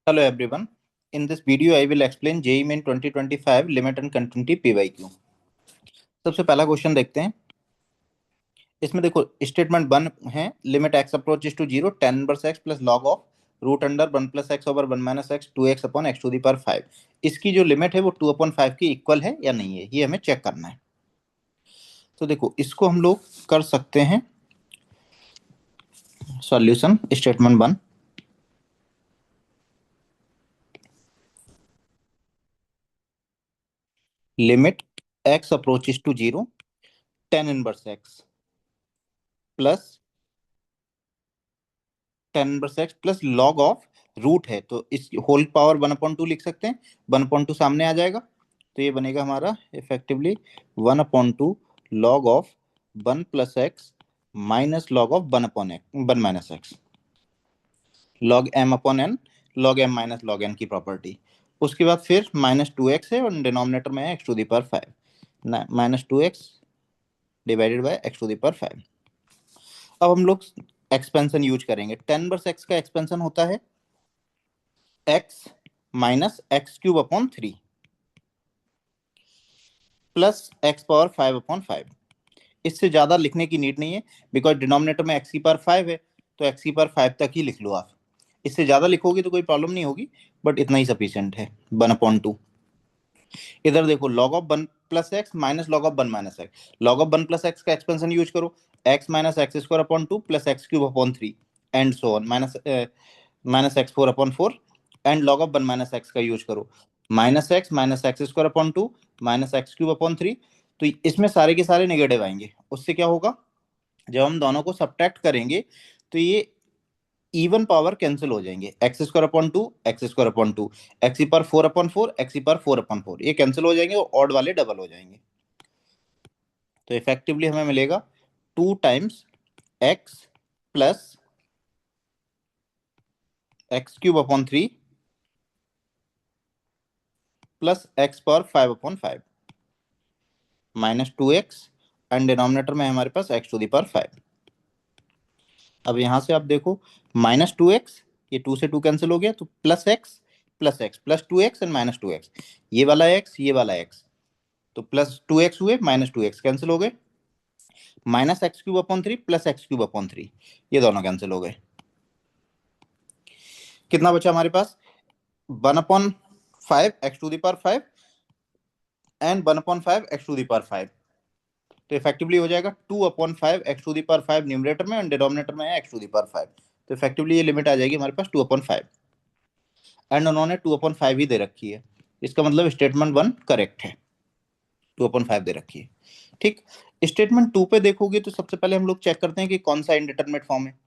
Hello everyone. In this video, I will explain JEE Main 2025 limit and continuity PYQ. सबसे पहला question देखते हैं। इसमें देखो स्टेटमेंट 1 है, limit x approaches to 0 tan inverse x plus log of root under 1 plus x over 1 minus x 2x upon x to the power 5। इसकी जो limit है वो 2/5 की इक्वल है या नहीं है, ये हमें चेक करना है। तो देखो इसको हम लोग कर सकते हैं solution statement 1। Limit x approaches to 0 tan inverse x plus tan inverse x plus log of root है तो इस होल पावर 1/2 लिख सकते हैं। 1/2 सामने आ जाएगा तो ये बनेगा हमारा effectively 1/2 log of 1 plus x minus log of 1 minus x log m upon n log m minus log n की प्रॉपर्टी। उसके बाद फिर -2x है और डिनोमिनेटर में है x to the power 5 -2x divided by x to the power 5। अब हम लोग एक्सपेंशन यूज करेंगे। tan इनवर्स x का एक्सपेंशन होता है x minus x cube upon 3 plus x power 5/5। इससे ज्यादा लिखने की नीड नहीं है बिकॉज डिनोमिनेटर में x की पावर 5 है तो x की पावर 5 तक ही लिख लो आप। इससे ज्यादा लिखोगे तो कोई प्रॉब्लम नहीं होगी, बट इतना ही सफिशिएंट है 1/2। इधर देखो log of 1 plus x minus log of 1 minus x, log of 1 plus x का एक्सपेंशन यूज करो x minus x square upon 2 plus x cube upon 3 and so on minus x 4/4 and log of 1 minus x का use करो minus x square upon 2 minus x cube upon 3। तो इसमें सारे के सारे negative आएंगे। उससे क्या होगा, जब हम दोनों को सब्ट्रैक्ट करेंगे तो ये इवन पावर कैंसिल हो जाएंगे। X square upon 2 x square upon 2 x पर 4/4 एक्स पर 4/4 ये कैंसिल हो जाएंगे और ऑड वाले डबल हो जाएंगे। तो इफेक्टिवली हमें मिलेगा 2 times x plus x cube upon 3 plus x power 5/5 -2x and denominator में हमारे पास x टू द पावर 5। अब यहां से आप देखो -2x, ये 2 से 2 कैंसिल हो गया तो plus x plus 2x and -2x, ये वाला x ये वाला x तो +2x हुए -2x कैंसिल हो गए minus x cube upon 3 plus x cube upon 3 ये दोनों कैंसिल हो गए। कितना बचा हमारे पास 1/5 x to the power 5 and 1/5 x to the power 5। तो इफेक्टिवली हो जाएगा 2/5 x to the power 5 numerator में एंड डिनोमिनेटर में है एक्स टू द पावर 5। तो इफेक्टिवली ये लिमिट आ जाएगी हमारे पास 2/5 एंड उन्होंने 2/5 ही दे रखी है। इसका मतलब स्टेटमेंट 1 करेक्ट है, 2/5 दे रखी है। ठीक, स्टेटमेंट 2 पे देखोगे तो सबसे पहले हम लोग चेक करते हैं कि कौन सा इंडिटरमिनेट फॉर्म है।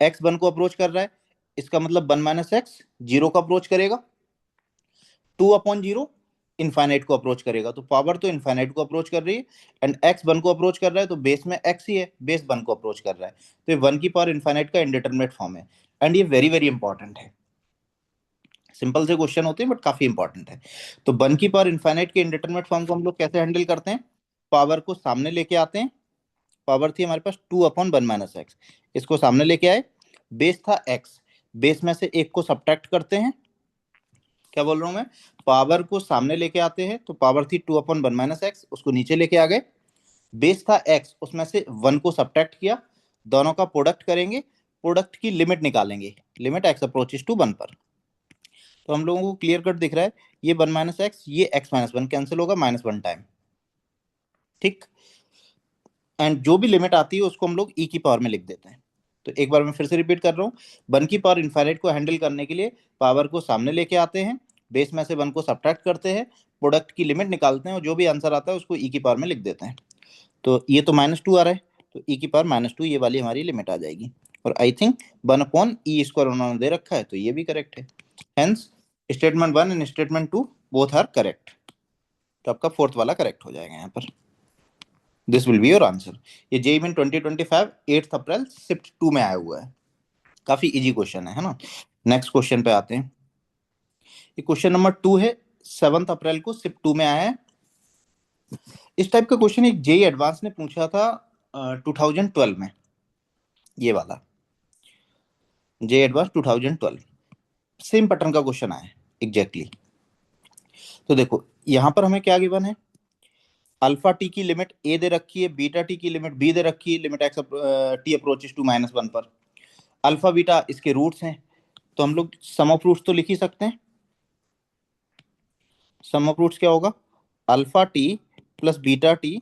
एक्स 1 को अप्रोच कर रहा है, इसका मतलब 1 माइनस एक्स 0 को अप्रोच करेगा, 2/0 इनफाइनाइट को अप्रोच करेगा। तो पावर तो इनफाइनाइट को अप्रोच कर रही है एंड एक्स 1 को अप्रोच कर रहा है तो बेस में एक्स ही है, बेस 1 को अप्रोच कर रहा है तो ये 1 की पावर इनफाइनाइट का इंडिटरमिनेट फॉर्म है। एंड ये वेरी वेरी इंपॉर्टेंट है। सिंपल से क्वेश्चन होते हैं बट काफी इंपॉर्टेंट है। तो 1 की पावर इनफाइनाइट के इंडिटरमिनेट फॉर्म को हम लोग कैसे हैंडल करते हैं, पावर को सामने लेके आते हैं। पावर थी हमारे पास 2/1 माइनस एक्स, इसको सामने लेके आए, बेस था एक्स, बेस में से एक को सब्ट्रैक्ट करते हैं। क्या बोल रहा हूं मैं, पावर को सामने लेके आते हैं तो पावर थी 2/1 माइनस एक्स, उसको नीचे लेके आ गए, बेस था एक्स उसमें से 1 को सब्ट्रैक्ट किया, दोनों का प्रोडक्ट करेंगे, प्रोडक्ट की लिमिट निकालेंगे, लिमिट एक्स अप्रोचेस टू 1 पर। तो हम लोगों को क्लियर कट दिख रहा है ये 1 माइनस एक्स ये एक्स माइनस 1 कैंसिल होगा -1 टाइम। ठीक, एंड जो भी लिमिट आती है उसको हम लोग ई की पावर में लिख देते हैं। तो एक बार मैं फिर से रिपीट कर रहा हूँ, 1 की पावर इनफाइनाइट को हैंडल करने के लिए पावर को सामने लेके आते हैं, बेस में से 1 को सब्ट्रैक्ट करते हैं, प्रोडक्ट की लिमिट निकालते हैं और जो भी आंसर आता है उसको ई की पावर में लिख देते हैं। तो ये तो -2 आ रहा है तो ई की पावर -2 ये वाली हमारी लिमिट आ जाएगी। और आई थिंक 1/e² उन्होंने दे रखा है तो ये भी करेक्ट है। Hence statement 1 and statement 2 both are correct. तो आपका फोर्थ वाला करेक्ट हो जाएगा यहाँ पर। This will be your answer. ये जेईई मेन 2025 8 अप्रैल शिफ्ट 2 में आया हुआ है। काफी इजी क्वेश्चन है ना। नेक्स्ट क्वेश्चन पे आते हैं। ये क्वेश्चन नंबर 2 है, 7 अप्रैल को शिफ्ट 2 में आया है। इस टाइप का क्वेश्चन एक जेईई एडवांस ने पूछा था 2012 में, ये वाला जेईई एडवांस 2012। सेम पैटर्न का क्वेश्चन आया है एग्जैक्टली। तो देखो यहां पर हमें क्या गिवन है, अल्फा टी की लिमिट ए दे रखी है, बीटा टी की लिमिट बी दे रखी है, limit x T approaches to -1 पर। अल्फा बीटा इसके रूट्स हैं, तो हम लोग सम ऑफ रूट्स तो लिख ही सकते हैं। सम ऑफ रूट्स क्या होगा, alpha t plus beta t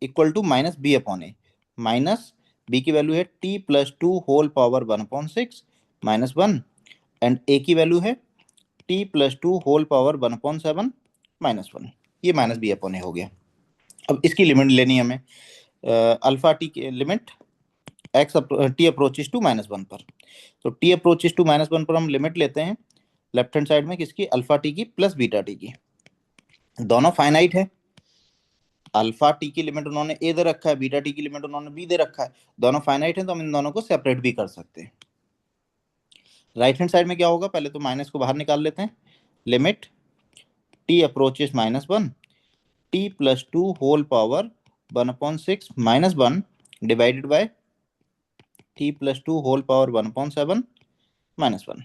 equal to minus b upon a. Minus b की वैल्यू है t plus two whole power 1/6 -1, and a की वैल्यू है t plus two whole power 1/7 -1। ये माइनस बी अपॉन ए हो गया। अब इसकी लिमिट लेनी है हमें, अल्फा टी की limit x T approaches to -1 पर। तो टी अप्रोचेस टू -1 पर हम लिमिट लेते हैं लेफ्ट हैंड साइड में किसकी, अल्फा टी की प्लस बीटा टी की। दोनों फाइनाइट है, अल्फा टी की लिमिट उन्होंने ए दे रखा है, बीटा टी की लिमिट उन्होंने बी दे रखा है। दोनों फाइनाइट है तो हम इन दोनों को सेपरेट भी कर सकते हैं। राइट हैंड साइड में क्या होगा, पहले तो माइनस को बाहर निकाल लेते हैं। Limit T approaches -1 T plus two whole power 1/6 -1 divided by T plus two whole power 1/7 -1।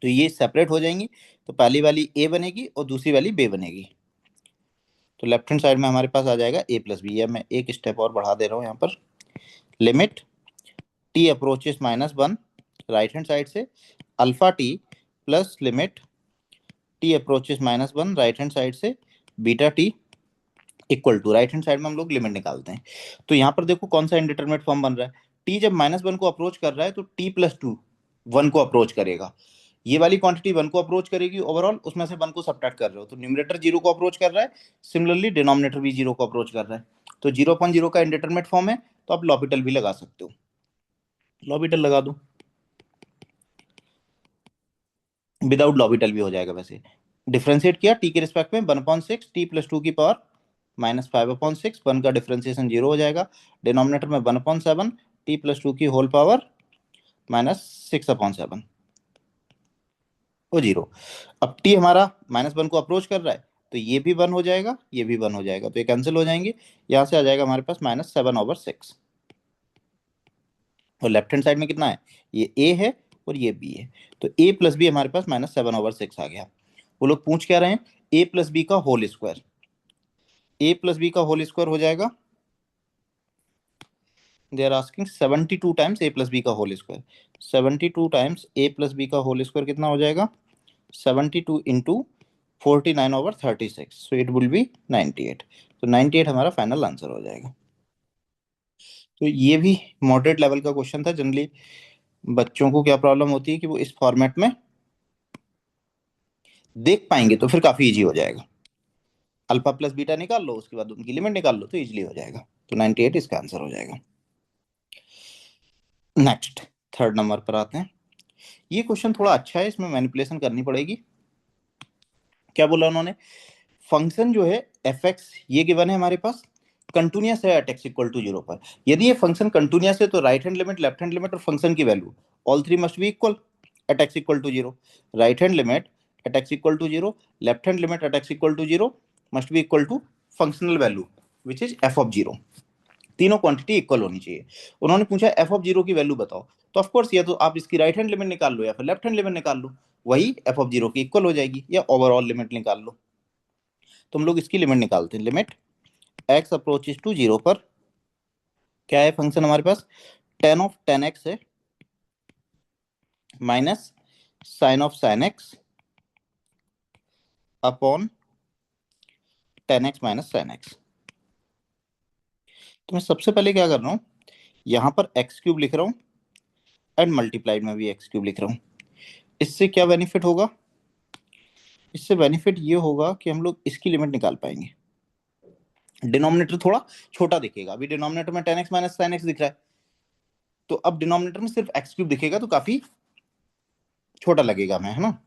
तो ये सेपरेट हो जाएंगी, तो पहली वाली ए बनेगी और दूसरी वाली बी बनेगी। तो लेफ्ट हैंड साइड में हमारे पास आ जाएगा ए प्लस बी। मैं एक स्टेप और बढ़ा दे रहा हूँ यहाँ पर। Limit T approaches -1 right hand side से, alpha t plus limit T approaches -1 right hand side से, beta t equal to, right hand side में हम लोग लिमिट निकालते हैं। तो यहाँ पर देखो कौन सा इंडिटरमिनेट फॉर्म बन रहा है, टी जब -1 को अप्रोच कर रहा है तो टी प्लस टू 1 को अप्रोच करेगा। ये वाली क्वांटिटी 1 को अप्रोच करेगी ओवरऑल, उसमें से 1 को सब्ट्रैक्ट कर रहे हो तो न्यूमरेटर 0 को अप्रोच कर रहा है, सिमिलरली डिनोमिनेटर भी 0 को अप्रोच कर रहा है। तो 0.0 का इंडिटरमिनेट फॉर्म है, तो आप लॉपिटल भी लगा सकते हो। लॉपिटल लगा दो, विदाउट लॉपिटल भी हो जाएगा। वैसे डिफरेंशिएट किया टी के रिस्पेक्ट में 1/6 टी प्लस टू की पावर -5/6, 1 का डिफरेंशिएशन 0 हो जाएगा। डिनोमिनेटर में 1/7 टी प्लस टू की होल पावर -6/7 वो 0। अब टी हमारा -1 को अप्रोच कर रहा है, तो ये भी 1 हो जाएगा, ये भी 1 हो जाएगा, तो ये कैंसिल हो जाएंगे। यहाँ से आ जाएगा हमारे पास -7/6। और लेफ्ट हैंड साइड में कितना है, ये ए है और ये बी है, तो ए प्लस बी हमारे पास -7/6 आ गया। वो लोग पूछ क्या रहे हैं, ए प्लस बी का whole square. A plus B का होल स्क्वायर हो जाएगा, they are asking 72 times A plus B का whole square. 72 times A plus B का होल स्क्वायर कितना हो जाएगा, 72 into 49/36, so it will be 98। तो 98 हमारा फाइनल आंसर हो जाएगा। तो ये भी मॉडरेट लेवल का क्वेश्चन था। जनरली बच्चों को क्या प्रॉब्लम होती है कि वो इस फॉर्मेट में देख पाएंगे तो फिर काफी इजी हो जाएगा। अल्फा प्लस बीटा निकाल लो, उसके बाद उनकी लिमिट निकाल लो, तो इजीली हो जाएगा। तो 98 इसका आंसर हो जाएगा। नेक्स्ट थर्ड नंबर पर आते हैं। ये क्वेश्चन थोड़ा अच्छा है, इसमें मैनिपुलेशन करनी पड़ेगी। क्या बोला उन्होंने, फंक्शन जो है एफ एक्स ये गिवन है हमारे पास, कंटिन्यूअस है एट एक्स इक्वल टू 0 पर। यदि ये फंक्शन कंटिन्यूअस है तो right hand limit, left hand limit और फंक्शन की value all three must be equal at X equal to 0। Right hand limit at X equal to 0, left hand limit at X equal to 0 must be equal to functional value which is F of 0। तीनों quantity equal होनी चाहिए। उन्होंने पूछा F of 0 की value बताओ, तो of course या तो आप इसकी राइट हैंड लिमिट निकाल लो या फिर लेफ्ट हैंड लिमिट निकाल लो, वही एफ ऑफ 0 की इक्वल हो जाएगी, या ओवरऑल लिमिट निकाल लो। तो हम लोग इसकी लिमिट निकालते हैं। लिमिट एक्स अप्रोचेस टू 0 पर क्या है फंक्शन हमारे पास, tan ऑफ tan x है minus sine of sine x upon tan x minus sign x। तो मैं सबसे पहले क्या कर रहा हूं, यहां पर x³ लिख रहा हूं एंड मल्टीप्लाइड में भी x³ लिख रहा हूं। इससे क्या बेनिफिट होगा, इससे बेनिफिट ये होगा कि हम लोग इसकी लिमिट निकाल पाएंगे। डिनोमिनेटर थोड़ा छोटा दिखेगा, अभी डिनोमिनेटर में tan x minus sign x दिख रहा है, तो अब डिनोमिनेटर में सिर्फ x³ दिखेगा तो काफी छोटा लगेगा हमें, है ना।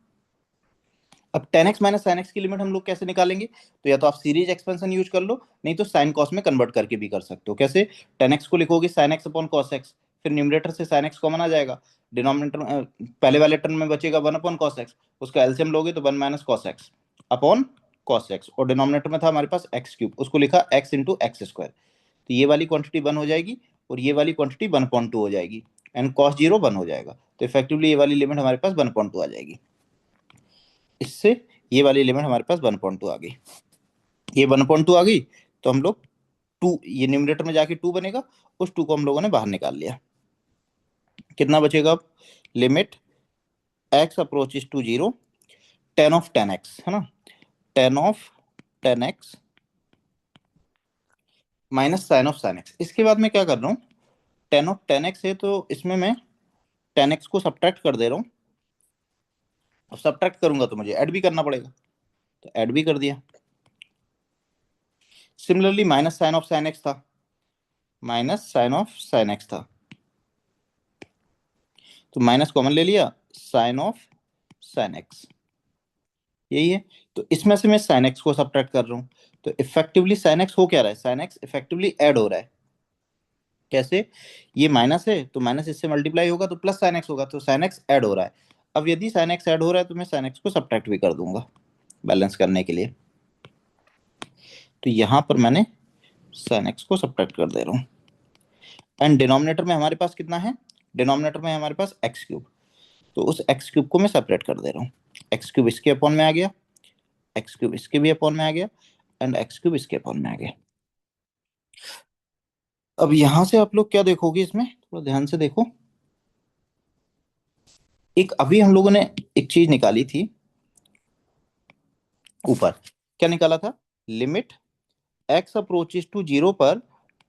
अब tan x minus sign x की लिमिट हम लोग कैसे निकालेंगे, तो या तो आप सीरीज एक्सपेंशन यूज कर लो, नहीं तो साइन कॉस में कन्वर्ट करके भी कर सकते हो। कैसे, tan x को लिखोगे sin x upon cos x, फिर न्यूमरेटर से sin x कॉमन आ जाएगा, डिनोमिनेटर पहले वाले टर्म में बचेगा 1 अपॉन cos x, उसका एलसीएम लोगे तो 1 minus cos x upon cos x, और डिनोमिनेटर में था हमारे पास x³, उसको लिखा x इंटू एक्स स्क्वायर। तो ये वाली क्वांटिटी 1 हो जाएगी और ये वाली क्वांटिटी 1/2 हो जाएगी। एंड कॉस 0 1 हो जाएगा। तो इफेक्टिवली ये वाली लिमिट हमारे पास 1/2 आ जाएगी। इससे ये वाली लिमिट हमारे पास 1/2 आ गई। ये 1/2 आ गई तो हम लोग 2, ये न्यूमरेटर में जाके 2 बनेगा, उस 2 को हम लोगों ने बाहर निकाल लिया। कितना बचेगा अब? Limit x approaches to 0 tan of tan x, है ना, tan of tan x minus sine of sine x। इसके बाद मैं क्या कर रहा हूँ, tan ऑफ tan x है तो इसमें मैं tan x को सब्ट्रैक्ट कर दे रहा हूँ। अब सब्ट्रैक्ट करूंगा तो मुझे ऐड भी करना पड़ेगा, तो ऐड भी कर दिया। Similarly minus sine of sine x था, minus sine of sine x था, तो माइनस कॉमन ले लिया, साइन ऑफ साइन एक्स, यही है। तो इसमें से मैं साइन एक्स को सब्ट्रैक्ट कर रहा हूँ, तो इफेक्टिवली साइन एक्स हो क्या रहा है, साइन एक्स इफेक्टिवली ऐड हो रहा है। कैसे? ये माइनस है तो माइनस इससे मल्टीप्लाई होगा तो प्लस साइन एक्स होगा, तो साइन एक्स ऐड हो रहा है। अब यदि साइन एक्स ऐड हो रहा है तो मैं साइन एक्स को सब्ट्रैक्ट भी कर दूंगा बैलेंस करने के लिए। तो यहां पर मैंने साइन एक्स को सब्ट्रैक्ट कर दे रहा हूँ। एंड डिनोमिनेटर में हमारे पास कितना है, डिनोमिनेटर में हमारे पास एक्स क्यूब, तो उस एक्स क्यूब को मैं सेपरेट कर दे रहा हूँ। एक्स क्यूब इसके अपॉन में आ गया, एक्स क्यूब इसके भी अपॉन में आ गया, एंड एक्स क्यूब इसके अपॉन में आ गया। अब यहां से आप लोग क्या देखोगे, इसमें थोड़ा ध्यान से देखो। एक अभी हम लोगों ने एक चीज निकाली थी ऊपर, क्या निकाला था, लिमिट एक्स अप्रोचेस टू 0 पर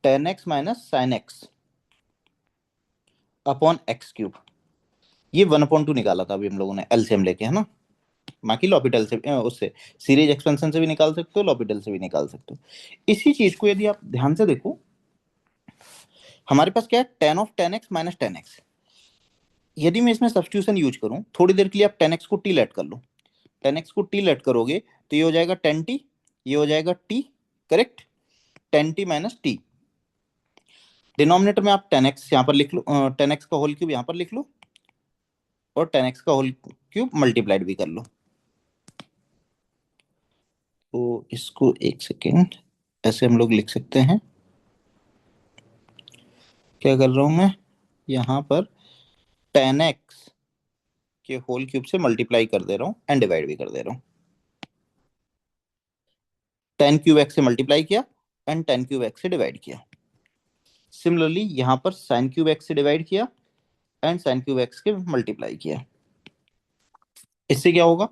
tan x minus sine x upon X cube, ये 1/2 निकाला था अभी हम लोगों ने एलसीएम लेके, है ना। बाकी लॉपिटल से उससे सीरीज एक्सपेंशन से भी निकाल सकते हो, लॉपिटल से भी निकाल सकते हो। इसी चीज को यदि आप ध्यान से देखो, हमारे पास क्या है, tan of tan x minus tan x। यदि मैं इसमें सब्स्टिट्यूशन यूज करूं, थोड़ी देर के लिए आप tan x को t लेट कर लो, tan x को t लेट करोगे तो ये हो जाएगा tan t, ये हो जाएगा t, correct, tan t minus t। Denominator में आप tan x यहाँ पर लिख लो, tan x का होल क्यूब यहाँ पर लिख लो, और tan x का होल क्यूब मल्टीप्लाइड भी कर लो। तो इसको एक सेकेंड ऐसे हम लोग लिख सकते हैं। क्या कर रहा हूं मैं, यहाँ पर tan x के होल क्यूब से मल्टीप्लाई कर दे रहा हूँ एंड डिवाइड भी कर दे रहा हूँ। tan क्यूब x से मल्टीप्लाई किया एंड tan क्यूब x से डिवाइड किया। सिमिलरली यहाँ पर sin क्यूब x से डिवाइड किया एंड sin क्यूब x के मल्टीप्लाई किया। इससे क्या होगा,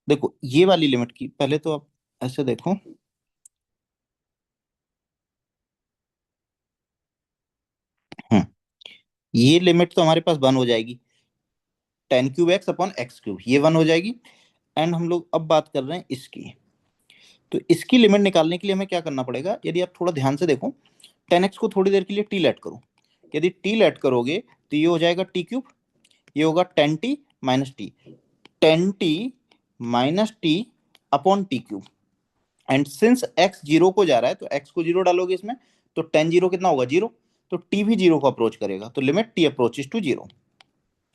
देखो ये वाली लिमिट की पहले तो आप ऐसे देखो, हम्म, ये लिमिट तो हमारे पास 1 हो जाएगी, tan cube x upon X cube, ये 1 हो जाएगी। एंड हम लोग अब बात कर रहे हैं इसकी, तो इसकी लिमिट निकालने के लिए हमें क्या करना पड़ेगा, यदि आप थोड़ा ध्यान से देखो, tan x को थोड़ी देर के लिए t लेट करो, यदि t लेट करोगे तो ये हो जाएगा t क्यूब, ये होगा tan t minus T, tan t minus T upon T cube. And since x 0 को जा रहा है तो x को 0 डालोगे इसमें, तो tan 0 कितना होगा, 0, तो t भी 0 को अप्रोच करेगा, तो लिमिट t अप्रोचेस टू 0।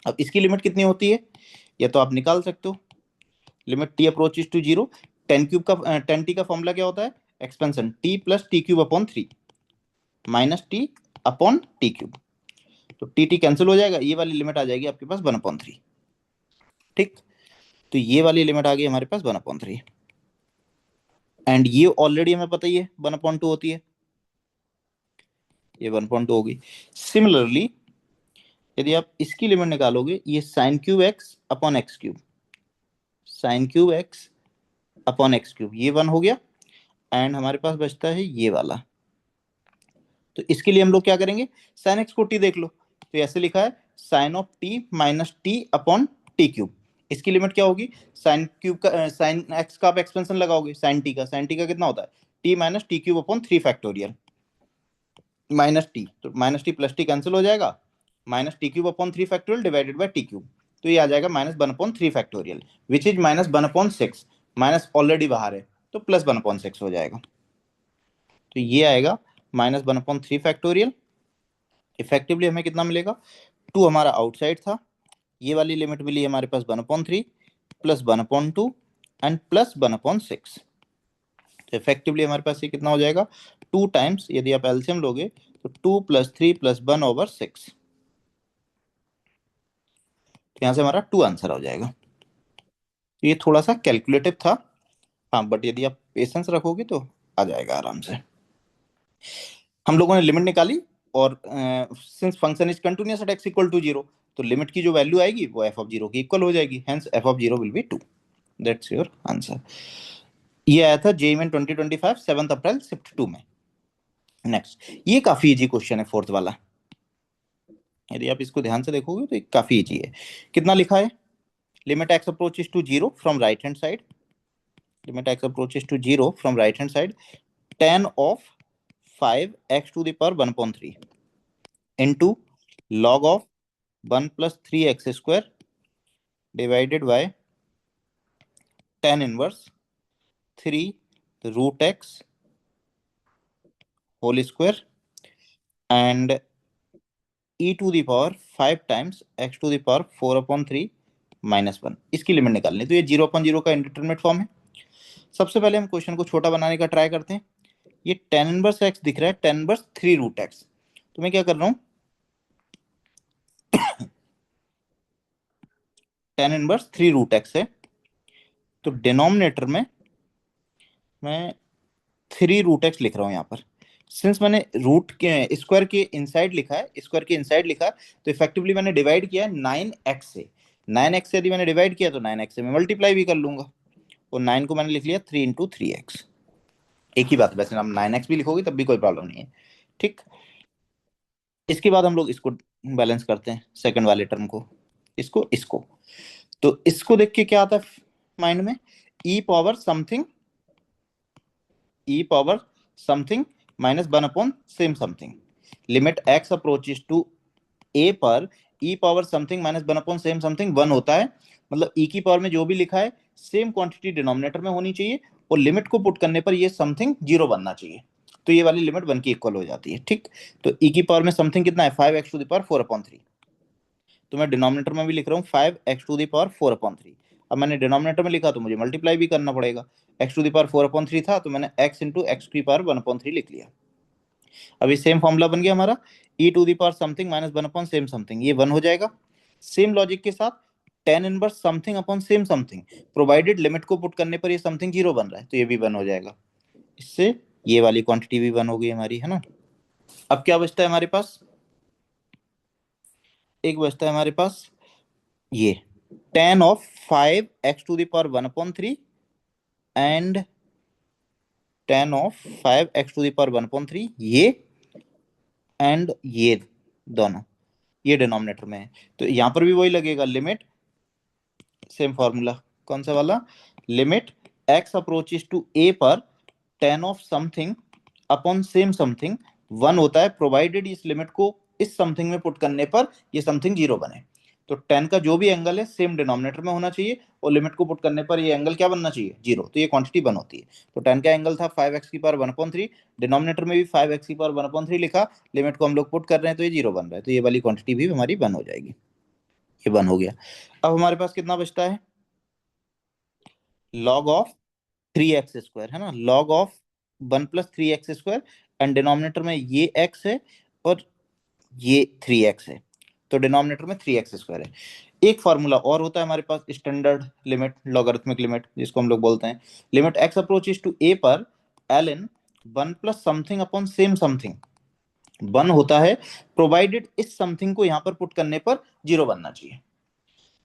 अब इसकी लिमिट कितनी होती है, ये तो आप निकाल सकते हो, limit t approaches to 0, tan cube का tan t का फॉर्मूला क्या होता है, expansion t plus T cube upon 3 minus T upon T cube, तो टी टी कैंसिल हो जाएगा, ये वाली लिमिट आ जाएगी आपके पास 1/3। ठीक, तो ये वाली लिमिट आ गई हमारे पास 1/3, एंड ये ऑलरेडी हमें पता ही है 1/2 होती है, ये 1/2 होगी। सिमिलरली यदि आप इसकी लिमिट निकालोगे, ये sine cube x upon X cube, sine cube x upon X cube, ये 1 हो गया। एंड हमारे पास बचता है ये वाला, तो इसके लिए हम लोग क्या करेंगे, साइन एक्स को टी देख लो, तो ऐसे लिखा है sine of T minus T upon T cube. इसकी लिमिट क्या होगी, साइन क्यूब का साइन एक्स का आप एक्सपेंशन लगाओगे, साइन टी का कितना होता है, t minus t cube upon 3 factorial minus t, तो minus t plus t cancel हो जाएगा, minus t cube upon 3 factorial divided by t cube, तो ये आ जाएगा -1/3 factorial, which is -1/6, minus already बाहर है तो +1/6 हो जाएगा, तो ये आएगा -1/3 फैक्टोरियल। इफेक्टिवली हमें कितना मिलेगा, 2 हमारा आउटसाइड था, ये वाली लिमिट मिली हमारे पास 1/3 प्लस 1/2 एंड प्लस 1/6, तो इफेक्टिवली हमारे पास ये कितना हो जाएगा, 2 टाइम्स, यदि आप एलसीएम लोगे तो 2 + 3 + 1/6, यहाँ से हमारा 2 आंसर हो जाएगा। ये थोड़ा सा कैलकुलेटिव था, हाँ, बट यदि आप पेशेंस रखोगे तो आ जाएगा आराम से। हम लोगों ने लिमिट निकाली, और since function is continuous at X equal to 0, तो लिमिट की जो वैल्यू आएगी वो एफ ऑफ 0 की इक्वल हो जाएगी, hence F of 0 will be 2। That's your answer. ये आया था जेईई में 2025 7 अप्रैल शिफ्ट 2 में। नेक्स्ट, ये काफी इजी क्वेश्चन है, फोर्थ वाला। यदि आप इसको ध्यान से देखोगे तो ये काफी इजी है। कितना लिखा है? Limit X approaches to 0 from right hand side, limit X approaches to 0 from right hand side, tan of 5x to the power 1/3 into log of 1 plus 3x square divided by tan inverse 3 root x whole square and e to the power 5 times x to the power 4/3 -1। इसकी limit निकालनी, तो ये 0/0 का indeterminate form है। सबसे पहले हम question को छोटा बनाने का ट्राई करते हैं। ये tan इनवर्स x दिख रहा है, tan इनवर्स 3 रूट x, तो मैं क्या कर रहा हूं, tan इनवर्स 3 रूट x है, तो डिनोमिनेटर में मैं 3 रूट एक्स लिख रहा हूं। यहाँ पर सिंस मैंने रूट के स्क्वायर के इनसाइड लिखा है, स्क्वायर के इनसाइड लिखा है, तो इफेक्टिवली मैंने डिवाइड किया है 9x से। 9x से यदि मैंने डिवाइड किया तो 9x से मैं मल्टीप्लाई भी कर लूंगा, और 9 को मैंने लिख लिया 3 इंटू 3x। एक ही बात है, वैसे आप 9x भी लिखोगे तब भी कोई प्रॉब्लम नहीं है, ठीक। इसके बाद हम लोग इसको बैलेंस करते हैं, सेकंड वाले टर्म को, इसको तो इसको देख के क्या आता है माइंड में, e power something, e power something minus 1 upon same something। Limit x approaches to a पर e power something minus 1 upon same something 1 होता है, मतलब e की पावर में जो भी लिखा है सेम क्वांटिटी डिनोमिनेटर में होनी चाहिए, और लिमिट को पुट करने पर ये समथिंग 0 बनना चाहिए, तो ये वाली लिमिट 1 की इक्वल हो जाती है, ठीक। तो e की पावर में समथिंग कितना है, 5x टू द पावर 4/3, तो मैं डिनोमिनेटर में भी लिख रहा हूँ 5x टू द पावर 4/3। अब मैंने डिनोमिनेटर में लिखा तो मुझे मल्टीप्लाई भी करना पड़ेगा, x टू द पावर 4/3 था तो मैंने x इंटू एक्स की पावर 1/3 लिख लिया। अभी सेम फॉर्मूला बन गया हमारा, e to the power something minus 1 upon same something, ये 1 हो जाएगा। सेम लॉजिक के साथ tan inverse something upon same something, provided limit को पुट करने पर ये समथिंग 0 बन रहा है, तो ये भी 1 हो जाएगा। इससे ये वाली क्वांटिटी भी 1 हो गई हमारी, है ना। अब क्या बचता है हमारे पास, एक बचता है हमारे पास ये tan of 5x to the power 1/3 and tan of 5x to the power 1/3, ये एंड ये दोनों, ये डिनोमिनेटर में है, तो यहां पर भी वही लगेगा, लिमिट सेम फॉर्मूला, कौन सा वाला, limit x approaches to a पर tan of something upon same something 1 होता है, प्रोवाइडेड इस लिमिट को इस समथिंग में पुट करने पर ये समथिंग 0 बने। तो tan का जो भी एंगल है सेम डिनोमिनेटर में होना चाहिए, और लिमिट को पुट करने पर ये एंगल क्या बनना चाहिए, 0, तो ये क्वांटिटी 1 होती है। तो tan का एंगल था 5x की पावर 1/3, डिनोमिनेटर में भी 5x की पावर 1/3 लिखा, लिमिट को हम लोग पुट कर रहे हैं तो ये 0 बन रहा है, तो ये वाली क्वांटिटी भी हमारी 1 हो जाएगी, ये 1 हो गया। अब हमारे पास कितना बचता है, log ऑफ 3x² है ना, log of 1 plus 3x², and denominator में ये x है और ये 3x है, तो डिनोमिनेटर में 3x² है। एक फार्मूला और होता है हमारे पास, स्टैंडर्ड लिमिट, लॉगरिथमिक लिमिट जिसको हम लोग बोलते हैं, limit x approaches to a पर ln 1 plus something upon same something 1 होता है, प्रोवाइडेड इस समथिंग को यहां पर पुट करने पर 0 बनना चाहिए।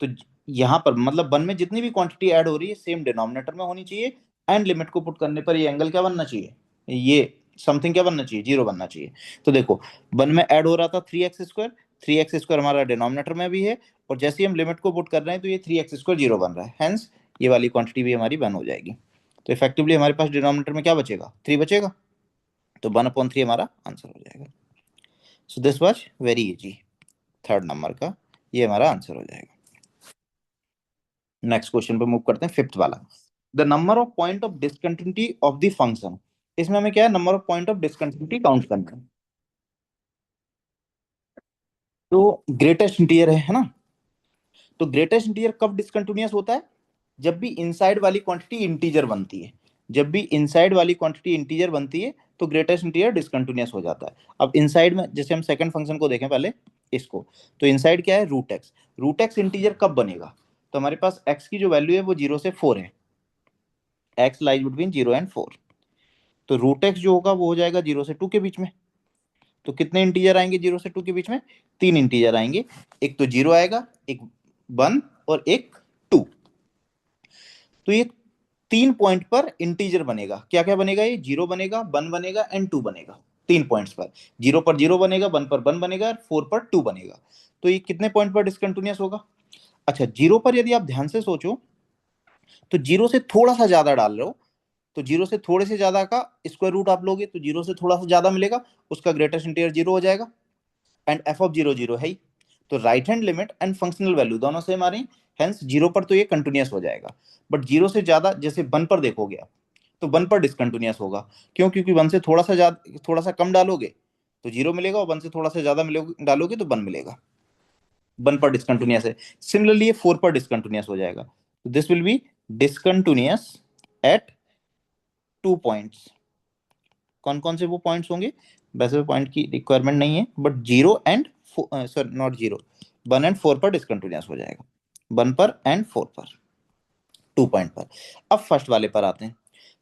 तो यहां पर मतलब 1 में जितनी भी क्वांटिटी ऐड हो रही है सेम डिनोमिनेटर में होनी चाहिए, एंड लिमिट को पुट करने पर ये एंगल क्या बनना चाहिए, ये समथिंग क्या बनना चाहिए, 0 बनना चाहिए। तो देखो 1 में ऐड हो रहा था 3x², 3x² हमारा डिनोमिनेटर में भी है, और जैसे ही हम लिमिट को पुट कर रहे हैं तो ये 3x² 0 बन रहा है, हेंस ये वाली क्वांटिटी भी हमारी 1 हो जाएगी। तो इफेक्टिवली हमारे पास डिनोमिनेटर में क्या बचेगा, 3 बचेगा, तो 1/3 हमारा आंसर हो जाएगा। So this was very easy, third number का ये हमारा आंसर हो जाएगा। नेक्स्ट क्वेश्चन पे मूव करते हैं, फिफ्थ वाला, the number of point of discontinuity of the function. इसमें हमें क्या है, number of point of discontinuity count करना है। तो ग्रेटेस्ट इंटीजर है ना, तो ग्रेटेस्ट इंटीजर कब डिसकंटिन्यूअस होता है, जब भी इनसाइड वाली क्वांटिटी इंटीजर बनती है, जब भी इनसाइड वाली क्वांटिटी इंटीजर बनती है तो ग्रेटेस्ट इंटीजर डिसकंटिन्यूअस हो जाता है। अब इनसाइड में जैसे हम सेकंड फंक्शन को देखें पहले, इसको, तो इनसाइड क्या है root X. Root X integer कब बनेगा, तो हमारे पास x की जो वैल्यू है वो 0 से 4 है, x लाइज बिटवीन 0 एंड 4, तो रूट एक्स जो होगा वो हो जाएगा 0 से 2 के बीच में। तो कितने इंटीजर आएंगे 0 से 2 के बीच में, 3 इंटीजर आएंगे, एक तो 0 आएगा, एक 1 और एक 2। तो ये 3 पॉइंट पर इंटीजर बनेगा, क्या क्या बनेगा, ये 0 बनेगा, 1 बनेगा एंड 2 बनेगा। 3 पॉइंट्स पर 0 पर 0 बनेगा, 1 पर 1 बनेगा और 4 पर 2 बनेगा। तो ये कितने पॉइंट पर डिसकंटिन्यूअस होगा। अच्छा 0 पर यदि आप ध्यान से सोचो तो 0 से थोड़ा सा ज्यादा डाल रहे हो, तो 0 से थोड़े से ज्यादा का स्क्वायर रूट आप लोगे तो 0 से थोड़ा सा ज्यादा मिलेगा, उसका ग्रेटेस्ट इंटीजर 0 हो जाएगा, एंड एफ ऑफ 0 0 है ही। तो right hand limit and functional value दोनों सेम आ रही, हेंस 0 पर तो ये कंटिन्यूअस हो जाएगा। बट 0 से ज्यादा जैसे 1 पर देखोगे आप, तो 1 पर डिसकंटिन्यूअस होगा, क्यों, क्योंकि 1 से थोड़ा सा ज्यादा, थोड़ा सा कम डालोगे तो 0 मिलेगा, और 1 से थोड़ा सा ज्यादा डालोगे तो 1 मिलेगा, 1 पर डिसकंटिन्यूअस है। सिमिलरली ये 4 पर डिसकंटिन्यूअस हो जाएगा, तो this will be discontinuous at 2 points. कौन कौन से वो पॉइंट्स होंगे, वैसे पॉइंट की रिक्वायरमेंट नहीं है, but 0 and sorry not 0, 1 and 4 पर डिसकंटिन्यूअस हो जाएगा, 1 पर एंड 4 पर, 2 पॉइंट पर। अब फर्स्ट वाले पर आते हैं।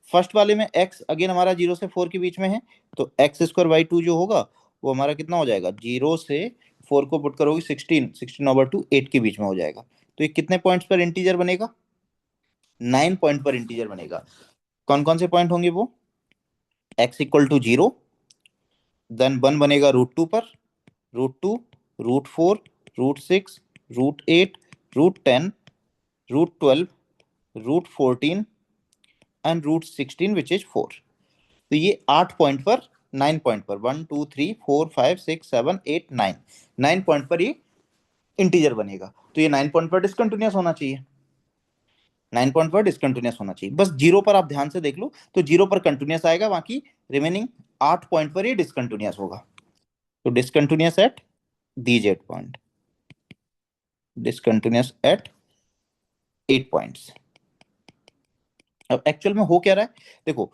फर्स्ट वाले में x अगेन हमारा 0 से 4 के बीच में है, तो एक्स स्क्वायर बाई 2 जो होगा वो हमारा कितना हो जाएगा, 0 से 4 को पुट करोगे 16, 16/2 8 के बीच में हो जाएगा। तो ये कितने पॉइंट्स पर इंटीजर बनेगा, 9 पॉइंट पर इंटीजर बनेगा। कौन कौन से पॉइंट होंगे वो, x इक्वल टू 0, देन 1 बनेगा √2 पर, √2, √4, √6, √8, √10, √12, √14 एंड √16 विच इज 4। तो ये 8 पॉइंट पर, 9 पॉइंट पर, 1 2 3 4 5 6 7 8 9, 9 पॉइंट पर ये इंटीजर बनेगा। तो ये 9 पॉइंट पर डिसकंटिन्यूअस होना चाहिए, 9 पॉइंट पर डिसकंटिन्यूअस होना चाहिए। बस 0 पर आप ध्यान से देख लो, तो 0 पर कंटिन्यूअस आएगा, बाकी रिमेनिंग 8 पॉइंट पर ये डिसकंटिन्यूअस होगा। तो discontinuous at these 8 point, discontinuous at 8 points. अब एक्चुअल में हो क्या रहा है, देखो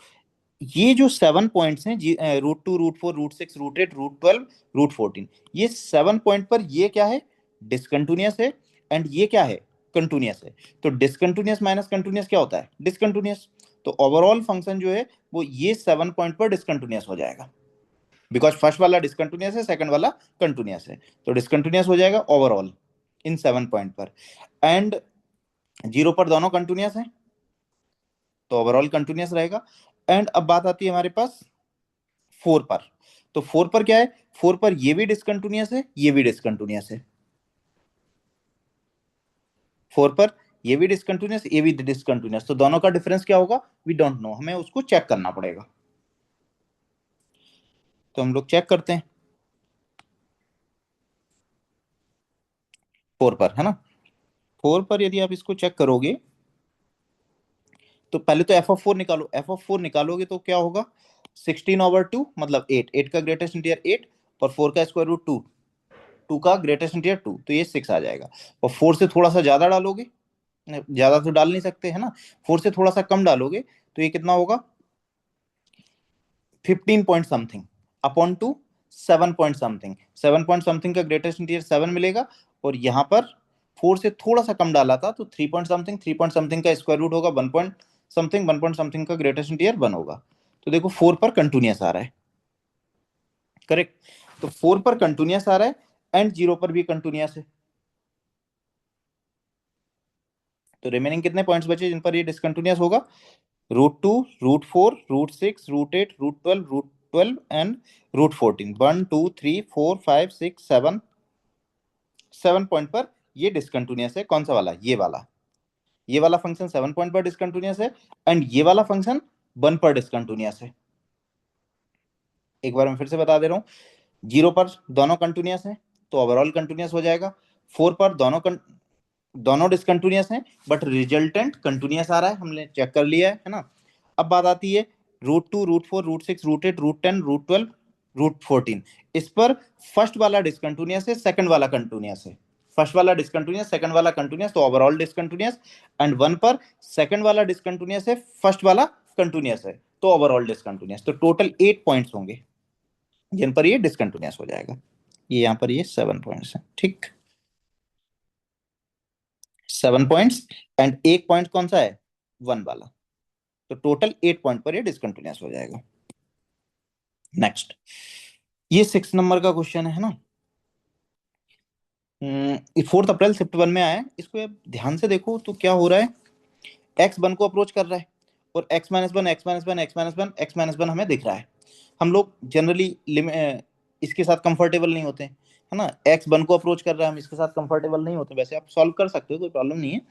ये जो 7 पॉइंट्स हैं, √2, √4, √6, √8, √12, √14, ये 7 पॉइंट पर ये क्या है, डिसकंटिन्यूअस है, एंड ये क्या है, कंटिन्यूअस है। तो डिसकंटिन्यूअस माइनस कंटिन्यूअस क्या होता है, डिसकंटिन्यूअस। तो ओवरऑल फंक्शन जो है वो ये 7 पॉइंट पर डिसकंटिन्यूअस हो जाएगा, बिकॉज फर्स्ट वाला डिसकंटिन्यूअस है, सेकंड वाला कंटिन्यूअस है, तो डिसकंटिन्यूअस हो जाएगा ओवरऑल इन 7 पॉइंट पर। एंड 0 पर दोनों कंटिन्यूअस है, तो ओवरऑल कंटिन्यूअस रहेगा। एंड अब बात आती है हमारे पास 4 पर, तो 4 पर क्या है, 4 पर ये भी डिसकंटिन्यूअस है, ये भी डिसकंटिन्यूअस है, 4 पर ये भी डिसकंटिन्यूअस, ये भी डिसकंटिन्यूअस, तो दोनों का डिफरेंस क्या होगा, वी डोंट नो, हमें उसको चेक करना पड़ेगा। तो हम लोग चेक करते हैं 4 पर, है ना। 4 पर यदि आप इसको चेक करोगे तो पहले तो f(4) निकालो, f(4) निकालोगे तो क्या होगा, 16/2 मतलब 8, 8 का ग्रेटेस्ट इंटीजर 8, और 4 का स्क्वायर रूट 2, 2 का ग्रेटेस्ट इंटीजर 2, तो ये 6 आ जाएगा। और 4 से थोड़ा सा ज्यादा डालोगे, ज्यादा तो डाल नहीं सकते है ना, 4 से थोड़ा सा कम डालोगे तो ये कितना होगा, 15 point something upon two 7 point something, 7 point something का ग्रेटेस्ट इंटीजर 7 मिलेगा, और यहाँ पर 4 से थोड़ा सा कम डाला था तो 3 पॉइंट समथिंग, 3 पॉइंट समथिंग का स्क्वायर रूट होगा 1 पॉइंट समथिंग, 1 पॉइंट समथिंग का ग्रेटेस्ट इंटीजर 1 होगा। तो देखो 4 पर कंटिन्यूअस आ रहा है, करेक्ट। तो 4 पर कंटिन्यूअस आ रहा है, एंड 0 पर भी कंटिन्यूअस है, तो रिमेनिंग कितने पॉइंट्स बचे जिन पर ये डिसकंटिन्यूअस होगा, √2, √4, √6, √8, √12, √12 एंड √14, 1 2 3 4 5 6 7, 7 पॉइंट पर ये डिसकंटिन्यूअस है। कौन सा वाला, ये वाला फंक्शन 7 पॉइंट पर डिसकंटिन्यूअस है, एंड ये वाला फंक्शन 1 पर डिसकंटिन्यूअस है। एक बार मैं फिर से बता दे रहा हूँ, 0 पर दोनों कंटिन्यूअस है तो ओवरऑल कंटिन्यूअस हो जाएगा, 4 पर दोनों डिसकंटिन्यूअस हैं बट रिजल्टेंट कंटिन्यूअस आ रहा है, हमने चेक कर लिया है ना। अब बात आती है √2, √4, √6, √8, √10, √12, √14, इस पर फर्स्ट वाला डिसकंटिन्यूअस है, सेकंड वाला कंटिन्यूअस है, फर्स्ट वाला डिसकंटिन्यूअस, सेकंड वाला कंटिन्यूअस, तो ओवरऑल डिसकंटिन्यूअस। एंड 1 पर सेकंड वाला डिसकंटिन्यूअस है, फर्स्ट वाला कंटिन्यूअस है, तो ओवरऑल डिसकंटिन्यूअस। तो टोटल 8 पॉइंट्स होंगे जिन पर ये डिसकंटिन्यूअस हो जाएगा। ये यहाँ पर ये 7 पॉइंट्स है, ठीक। 7 पॉइंट्स एंड एक पॉइंट कौन सा है, 1 वाला। तो टोटल 8 पॉइंट पर ये डिसकंटिन्यूअस हो जाएगा। नेक्स्ट, ये 6 नंबर का क्वेश्चन है ना। 4 अप्रैल शिफ्ट 1 में आया है, इसको आप ध्यान से देखो तो क्या हो रहा है, एक्स 1 को अप्रोच कर रहा है और x minus one x minus one x minus one x minus one हमें दिख रहा है। हम लोग जनरली इसके साथ कंफर्टेबल नहीं होते, है ना। एक्स 1 को अप्रोच कर रहा है, हम इसके साथ कंफर्टेबल नहीं होते। वैसे आप सॉल्व कर सकते हो, कोई प्रॉब्लम नहीं है,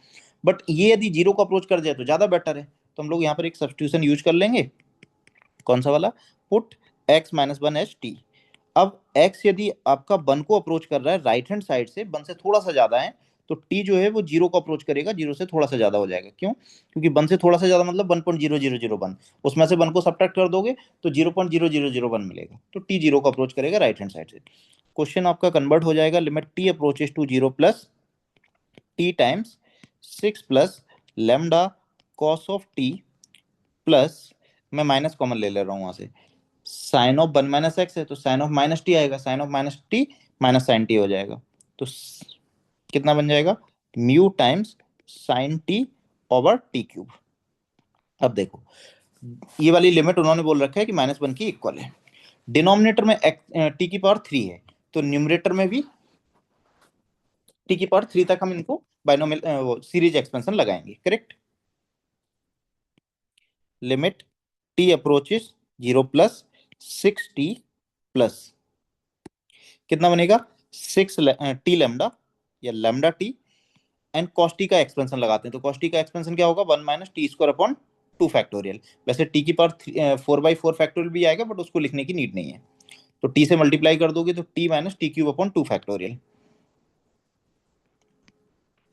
बट ये यदि 0 को अप्रोच कर जाए तो ज्यादा बेटर है। तो हम लोग यहाँ पर एक सब्स्टिट्यूशन यूज कर लेंगे, कौन सा वाला, put x minus one H T. अब x यदि आपका 1 को अप्रोच कर रहा है राइट हैंड साइड से, 1 से थोड़ा सा ज्यादा है, तो t जो है वो 0 को अप्रोच करेगा, 0 से थोड़ा सा ज्यादा हो जाएगा। क्यों? क्योंकि 1 से थोड़ा सा ज्यादा मतलब 1.0001, उसमें से 1 को सब्ट्रैक्ट कर दोगे तो 0.0001 मिलेगा। तो t 0 को अप्रोच करेगा राइट हैंड साइड से। क्वेश्चन आपका कन्वर्ट हो जाएगा, limit t approaches to 0 plus t times 6 plus lambda cos of t plus, मैं माइनस कॉमन ले ले रहा हूँ वहां से, साइन ऑफ 1 - x है तो साइन ऑफ माइनस टी आएगा, sine of minus T minus sine T हो जाएगा। तो कितना बन जाएगा, mu times sine T over T cube. अब देखो, ये वाली लिमिट उन्होंने बोल रखा है कि -1 की इक्वल है। डिनोमिनेटर में टी की पावर 3 है, तो न्यूमरेटर में भी टी की पावर 3 तक हम इनको बाइनोमियल सीरीज एक्सपेंशन लगाएंगे, correct. Limit T approaches 0 plus 6t plus कितना बनेगा, 6 टी लेमडा या lambda T and cos T का एक्सपेंशन लगाते हैं। तो कॉस टी का एक्सपेंशन क्या होगा, 1 - t² अपॉन 2 फैक्टोरियल। वैसे टी की पावर 4/4 फैक्टोरियल भी आएगा, बट उसको लिखने की नीड नहीं है। तो टी से मल्टीप्लाई कर दोगे तो t minus t cube upon 2 factorial,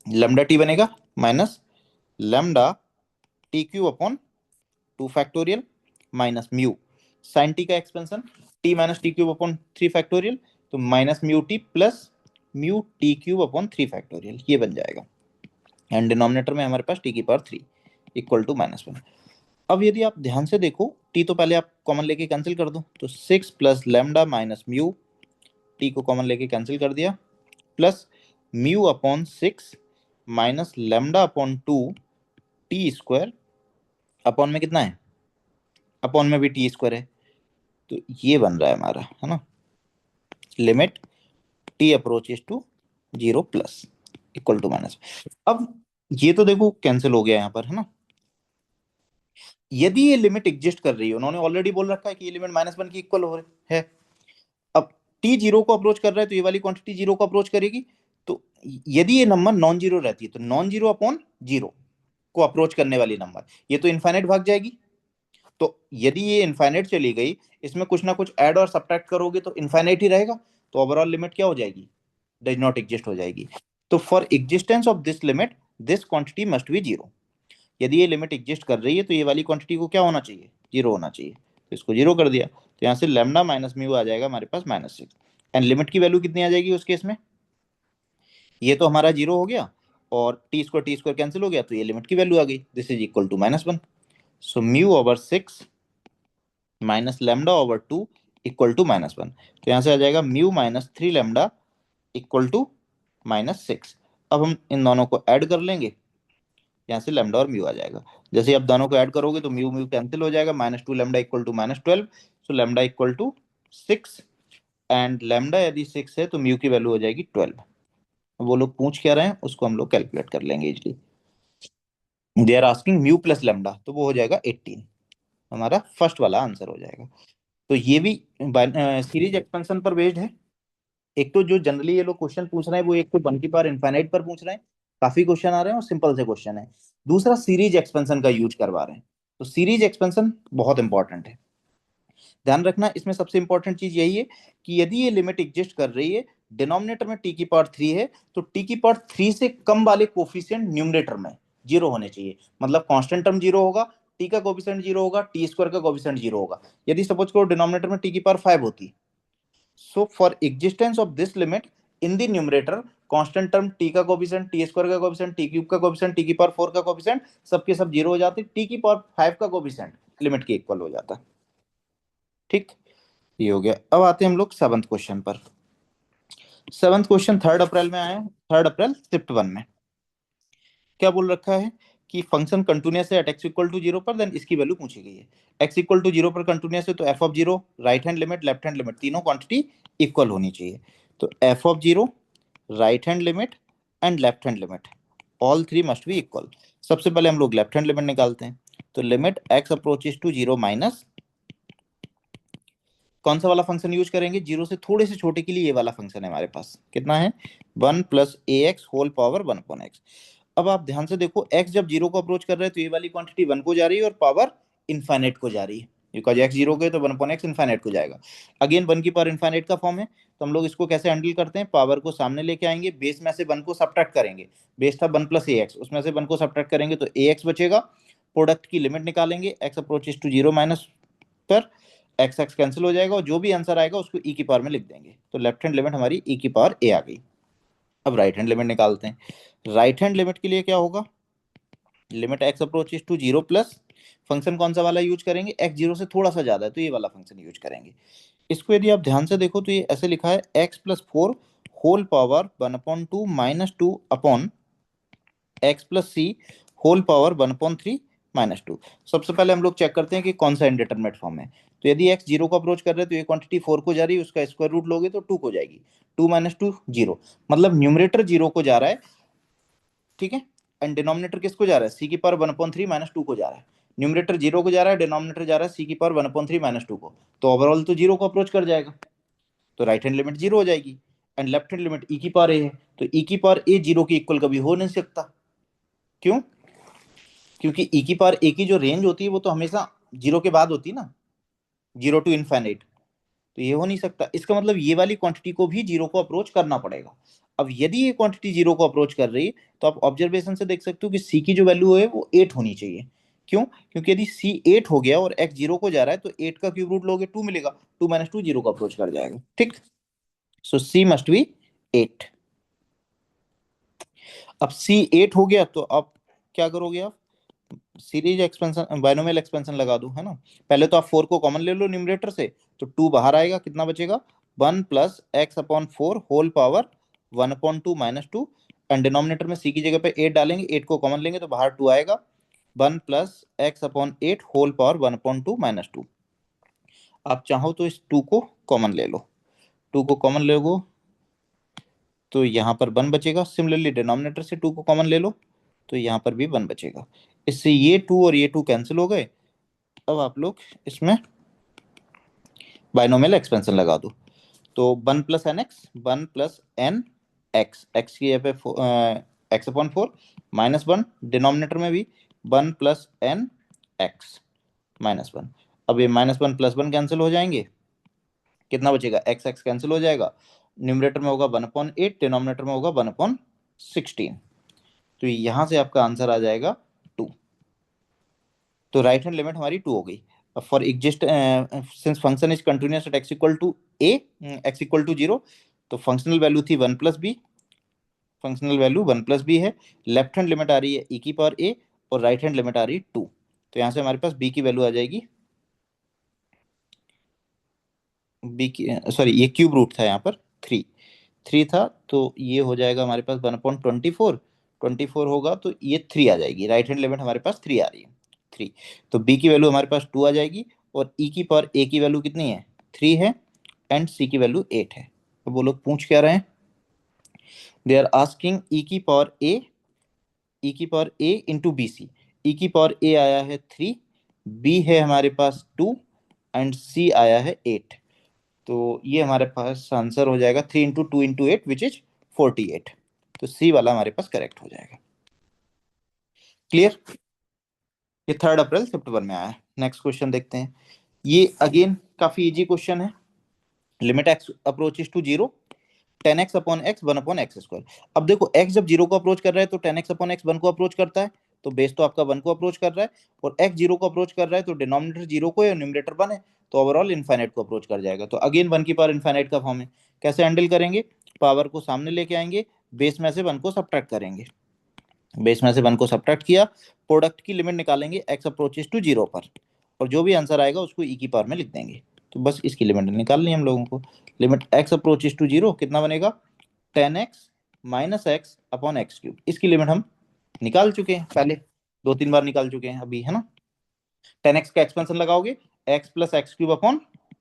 lambda t बनेगा minus lambda t cube upon 2 factorial minus mu sine t का expansion t minus t cube upon 3 factorial, तो minus mu t plus mu t cube upon 3 factorial, ये बन जाएगा। And denominator में हमारे पास t की पावर 3 इक्वल टू -1। अब यदि आप ध्यान से देखो, टी तो पहले आप कॉमन लेके कैंसिल कर दो, तो 6 plus lambda minus mu, T को कॉमन लेके कैंसिल कर दिया, plus mu upon 6 minus lambda upon 2 T square, upon में कितना है, अपॉन में भी टी स्क्वायर है। तो ये बन रहा है हमारा, है ना, limit T approaches to 0 plus equal to minus. अब ये तो देखो कैंसिल हो गया यहाँ पर, है ना। यदि ये लिमिट एग्जिस्ट कर रही है, उन्होंने ऑलरेडी बोल रखा है कि ये लिमिट -1 की इक्वल हो रही है। अब टी 0 को अप्रोच कर रहा है तो ये वाली क्वांटिटी 0 को अप्रोच करेगी। तो यदि ये नंबर नॉन जीरो रहती है तो नॉन जीरो अपॉन जीरो को अप्रोच करने वाली नंबर, ये तो इनफाइनाइट भाग जाएगी। तो यदि ये इनफाइनाइट चली गई, इसमें कुछ ना कुछ ऐड और सब्ट्रैक्ट करोगे तो इनफाइनाइट ही रहेगा। तो ओवरऑल लिमिट क्या हो जाएगी, डज नॉट एग्जिस्ट हो जाएगी। तो for existence of this limit this quantity must be 0। यदि ये लिमिट एग्जिस्ट कर रही है तो ये वाली क्वांटिटी को क्या होना चाहिए, 0 होना चाहिए। तो इसको 0 कर दिया, तो यहाँ से लेमडा माइनस म्यू आ जाएगा हमारे पास -6। एंड लिमिट की वैल्यू कितनी आ जाएगी उस केस में, ये तो हमारा 0 हो गया और टी स्क्वायर कैंसिल हो गया, तो ये लिमिट की वैल्यू आ गई, this is equal to -1। So mu over 6 minus lambda over 2 equal to -1। तो यहाँ से आ जाएगा mu minus 3 lambda equal to -6। अब हम इन दोनों को ऐड कर लेंगे, यहाँ से लेमडा और म्यू आ जाएगा। जैसे आप दोनों को ऐड करोगे तो म्यू म्यू कैंसिल हो जाएगा, -2 lambda equal to -12। So lambda equal to 6 and lambda यदि 6 है तो म्यू की वैल्यू हो जाएगी 12। वो लोग पूछ क्या रहे हैं उसको हम लोग कैलकुलेट कर लेंगे easily. They are asking mu plus lambda, तो वो हो जाएगा 18, हमारा फर्स्ट वाला आंसर हो जाएगा। तो ये भी सीरीज एक्सपेंशन पर बेस्ड है। एक तो जो जनरली ये लोग क्वेश्चन पूछ रहे हैं वो एक तो 1 की पावर इनफाइनाइट पर पूछ रहे हैं, काफी क्वेश्चन आ रहे हैं और सिंपल से क्वेश्चन है। दूसरा सीरीज एक्सपेंशन का यूज करवा रहे हैं, तो सीरीज एक्सपेंशन बहुत इंपॉर्टेंट है। ध्यान रखना, इसमें सबसे इंपॉर्टेंट चीज यही है कि यदि ये लिमिट एग्जिस्ट कर रही है, डिनोमिनेटर में टी की पावर 3 है, तो टी की पावर 3 से कम वाले कोफिशिएंट न्यूमरेटर में 0 होने चाहिए। मतलब कांस्टेंट टर्म 0 होगा, टी का कोफिशिएंट 0 होगा, टी स्क्वायर का कोफिशिएंट 0 होगा। यदि सपोज करो डिनोमिनेटर में टी की पावर 5 होती, सो for existence of this limit in the numerator constant term T का कोफिशिएंट, टी स्क्वायर का कोफिशिएंट, टी क्यूब का कोफिशिएंट, टी की पावर 4 का कोफिशिएंट, सबके सब 0 हो जाते, टी की पावर 5 का कोफिशिएंट लिमिट के इक्वल हो जाता। ठीक, ये हो गया। अब आते हैं हम लोग 7th क्वेश्चन पर। सेवंथ क्वेश्चन 3 अप्रैल में आया, 3 अप्रैल शिफ्ट 1 में। क्या बोल रखा है कि फंक्शन कंटिन्यूअस है at X equal to zero पर, देन इसकी वैल्यू पूछी गई है। एक्स इक्वल टू जीरो पर कंटिन्यूअस है तो F of zero, right hand limit, left hand limit, तीनों क्वांटिटी इक्वल होनी चाहिए। तो F of zero, right hand limit and left hand limit, all three must be equal. सबसे पहले हम लोग लेफ्ट हैंड लिमिट निकालते हैं। तो limit X approaches to zero minus, कौन सा वाला फंक्शन यूज करेंगे, जीरो से थोड़े से छोटे के लिए ये वाला फंक्शन है हमारे पास, कितना है, 1 + ax होल पावर 1/x। अब आप ध्यान से देखो, x जब जीरो को अप्रोच कर रहे हैं तो ये वाली क्वांटिटी 1 को जा रही है और पावर इनफाइनाइट को जा रही है, बिकॉज x जीरो के तो 1/x इनफाइनाइट को जाएगा। अगेन 1 की पावर इनफाइनाइट का फॉर्म है, तो हम लोग इसको कैसे हैंडल करते हैं, पावर को सामने लेके आएंगे, बेस में से 1 को सब्ट्रैक्ट करेंगे। बेस था 1 + ax, उसमें से 1 को सब्ट्रैक्ट करेंगे तो ax बचेगा। प्रोडक्ट की लिमिट निकालेंगे x approaches to zero minus पर, एक्स एक्स कैंसिल हो जाएगा और जो भी आंसर आएगा उसको ई की पावर में लिख देंगे। तो लेफ्ट हैंड लिमिट हमारी ई की पावर ए आ गई। अब राइट हैंड लिमिट निकालते हैं। राइट हैंड लिमिट के लिए क्या होगा, limit X approaches to zero plus, function कौन सा वाला यूज करेंगे, एक्स जीरो से थोड़ा सा ज्यादा है तो ये वाला फंक्शन यूज करेंगे। इसको यदि आप ध्यान से देखो तो ये ऐसे लिखा है x+4 whole power 1/2 -2 upon x+c whole power 1/3 -2। सबसे पहले हम लोग चेक करते हैं कि कौन सा इंडिटरमिनेट फॉर्म है। तो यदि x जीरो को अप्रोच कर रहे हैं तो ये क्वांटिटी 4 को जा रही है, उसका स्क्वायर रूट लोगे तो 2 को जाएगी। 2 - 2 0, मतलब न्यूमरेटर जीरो को जा रहा है, ठीक है, एंड डिनोमिनेटर किसको जा रहा है, सी की पावर 1/3 -2 को जा रहा है। न्यूमरेटर जीरो को जा रहा है, डिनोमिनेटर जा रहा है सी की पावर 1/3 -2 को, तो ओवरऑल तो जीरो को अप्रोच कर जाएगा, तो राइट हैंड लिमिट जीरो हो जाएगी। एंड लेफ्ट हैंड लिमिट ई की पावर ए है, तो ई की पावर ए जीरो की इक्वल कभी हो नहीं सकता। क्यों, क्योंकि ई की पावर ए की जो रेंज होती है वो तो हमेशा जीरो के बाद होती है ना, जीरो टू इनफाइनाइट, तो ये हो नहीं सकता। इसका मतलब ये वाली क्वांटिटी को भी जीरो को अप्रोच करना पड़ेगा। अब यदि ये क्वांटिटी जीरो को अप्रोच कर रही है तो आप ऑब्जर्वेशन से देख सकते हो कि सी की जो वैल्यू है वो 8 होनी चाहिए। क्यों, क्योंकि यदि सी 8 हो गया और एक्स जीरो को जा रहा है तो 8 का क्यूब रूट लोगे 2 मिलेगा, 2 - 2 जीरो को अप्रोच कर जाएगा, ठीक। सो सी मस्ट बी 8। अब सी 8 हो गया तो आप क्या करोगे, आप सीरीज एक्सपेंशन बाइनोमियल एक्सपेंशन लगा दो, है ना। पहले तो आप 4 को कॉमन ले लो न्यूमरेटर से, तो 2 बाहर आएगा, कितना बचेगा, 1 + x/4 whole power 1/2 -2, and denominator में सी की जगह पे 8 डालेंगे, 8 को कॉमन लेंगे तो बाहर 2 आएगा, 1 + x/8 होल पावर 1/2 -2। आप चाहो तो इस 2 को कॉमन ले लो, 2 को कॉमन ले लो तो यहाँ पर 1 बचेगा। सिमिलरली डिनोमिनेटर से 2 को कॉमन ले लो तो यहाँ पर भी 1 बचेगा। इससे ये 2 और ये 2 कैंसिल हो गए। अब आप लोग इसमें बाइनोमियल एक्सपेंशन लगा दो, तो 1 + nx, 1 + n x, x की जगह पे x/4 -1, डिनोमिनेटर में भी 1 + n x -1। अब ये -1 + 1 कैंसिल हो जाएंगे, कितना बचेगा, x x कैंसिल हो जाएगा, न्यूमरेटर में होगा 1/8, डिनोमिनेटर में होगा 1/16, तो यहाँ से आपका आंसर आ जाएगा 2। तो राइट हैंड लिमिट हमारी 2 हो गई। For exist since function is continuous at X equal to A, X equal to zero, तो फंक्शनल वैल्यू थी 1 + b, फंक्शनल वैल्यू 1 + b है। लेफ्ट हैंड लिमिट आ रही है e की पावर a और राइट हैंड लिमिट आ रही है 2, तो यहाँ से हमारे पास b की वैल्यू आ जाएगी, b की सॉरी ये क्यूब रूट था यहाँ पर 3, 3 था तो ये हो जाएगा हमारे पास 1/24, 24 होगा तो ये 3 आ जाएगी, राइट हैंड लिमिट हमारे पास 3 आ रही है, 3। तो b की वैल्यू हमारे पास 2 आ जाएगी और e की पावर a की वैल्यू कितनी है, 3 है, एंड c की वैल्यू 8 है। तो वो लोग पूछ क्या रहे हैं, दे आर आस्किंग e की पावर a, e की power a into B C. e की पावर a आया है 3, b है हमारे पास 2 एंड c आया है 8। तो ये हमारे पास आंसर हो जाएगा 3 × 2 × 8 विच इज 48। तो सी वाला हमारे पास करेक्ट हो जाएगा। क्लियर, ये 3 अप्रैल शिफ्ट 1 में आया है। नेक्स्ट क्वेश्चन देखते हैं। ये अगेन काफी इजी क्वेश्चन है। Limit X approaches to zero, 10x/x 1/x²। अब देखो x जब जीरो को अप्रोच कर रहा है तो 10x/x 1 को अप्रोच करता है, तो बेस तो आपका 1 को अप्रोच कर रहा है, और x जीरो को अप्रोच कर रहा है तो डिनोमिनेटर जीरो को या न्यूमरेटर 1 है, तो ओवरऑल इनफाइनाइट को अप्रोच कर जाएगा। तो अगेन 1 की पावर इनफाइनाइट का फॉर्म है, कैसे हैंडल करेंगे, पावर को सामने लेके आएंगे, बेस में से 1 को सब्ट्रैक्ट करेंगे, बेस में से 1 को सब्ट्रैक्ट किया, प्रोडक्ट की लिमिट निकालेंगे x अप्रोचेस टू जीरो पर, और जो भी आंसर आएगा उसको e की पावर में लिख देंगे। तो बस इसकी लिमिट निकालनी है हम लोगों को। Limit x approaches to zero कितना बनेगा, 10x minus X upon X cube, इसकी लिमिट हम निकाल चुके हैं पहले, 2-3 बार निकाल चुके हैं अभी, है ना। 10x का एक्सपेंशन लगाओगे, x plus x cube upon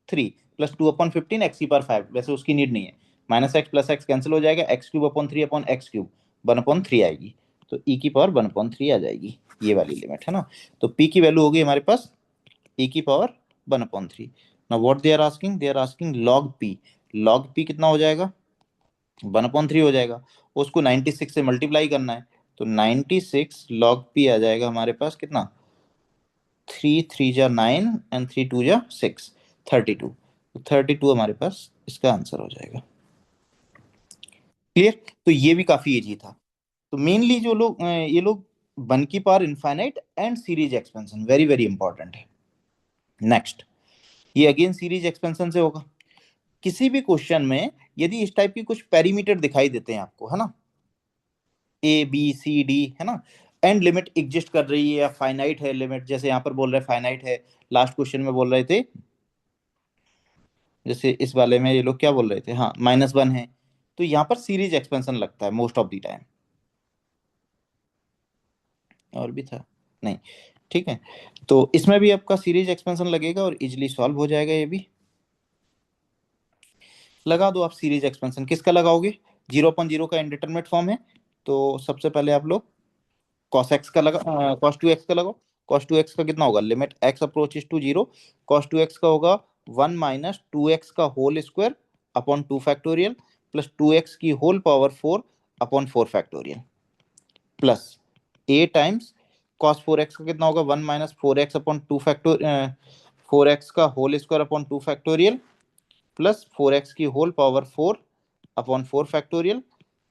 3 plus 2 upon 15 x की पावर 5, वैसे उसकी नीड नहीं है, minus x plus x cancel हो जाएगा, x cube upon 3 upon X cube 1/3 आएगी, तो e की पावर 1/3 आ जाएगी, ये वाली लिमिट, है ना। तो p की वैल्यू होगी हमारे पास e की power 1/3। Now what they are asking log p, log p कितना हो जाएगा, 1/3 हो जाएगा, उसको 96 से मल्टीप्लाई करना है, तो 96 log p आ जाएगा हमारे पास कितना, 3 3 जा 9 एंड 3 2 जा 6, 32, 32 हमारे पास इसका आंसर हो जाएगा। क्लियर, तो ये भी काफी इजी था। तो मेनली जो लोग ये लोग वन की power infinite and series expansion very very important है। नेक्स्ट, ये अगेन सीरीज एक्सपेंशन से होगा। किसी भी क्वेश्चन में यदि इस टाइप की कुछ पैरामीटर दिखाई देते हैं आपको, है ना, ए बी सी डी, है ना, एंड लिमिट एग्जिस्ट कर रही है या फाइनाइट है लिमिट, जैसे यहाँ पर बोल रहे फाइनाइट है, लास्ट क्वेश्चन में बोल रहे थे, जैसे इस वाले में ये लोग क्या बोल रहे थे, हाँ -1 है, तो यहाँ पर सीरीज एक्सपेंशन लगता है मोस्ट ऑफ द टाइम। और भी था, नहीं, ठीक है, तो इसमें भी आपका सीरीज एक्सपेंशन लगेगा और इजिली सॉल्व हो जाएगा। ये भी लगा दो आप सीरीज एक्सपेंशन, किसका लगाओगे, 0/0 का इंडिटरमिनेट फॉर्म है, तो सबसे पहले आप लोग cos x का लगा, cos 2x का लगाओ। cos 2x का कितना होगा, limit x approaches to 0, cos 2x का होगा 1 माइनस 2x का whole square upon 2 factorial plus 2x की whole power 4 upon 4 factorial plus a times cos 4x का कितना होगा, 1 minus 4x upon 2 factorial, 4x का whole square upon 2 factorial plus 4x की whole power 4 upon 4 factorial